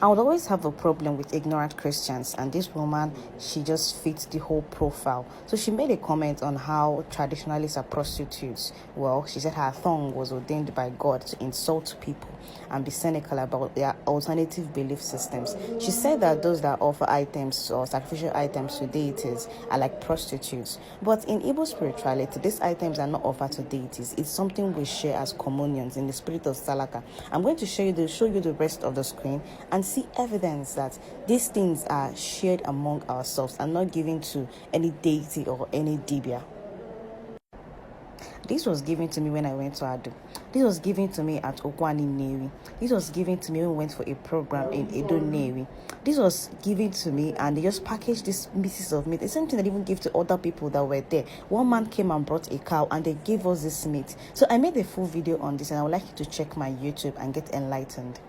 I would always have a problem with ignorant Christians, and this woman, she just fits the whole profile. So she made a comment on how traditionalists are prostitutes. Well, she said her tongue was ordained by God to insult people and be cynical about their alternative belief systems. She said that those that offer items or sacrificial items to deities are like prostitutes. But in Igbo spirituality, these items are not offered to deities. It's something we share as communions in the spirit of Salaka. I'm going to show you the rest of the screen and see evidence that these things are shared among ourselves and not given to any deity or any dibia. This was given to me when I went to Ado. This was given to me at Okwani Newi. This was given to me when we went for a program in Edo Newi. This was given to me and they just packaged this pieces of meat. It's something they even give to other people that were there. One man came and brought a cow and they gave us this meat. So I made a full video on this and I would like you to check my YouTube and get enlightened.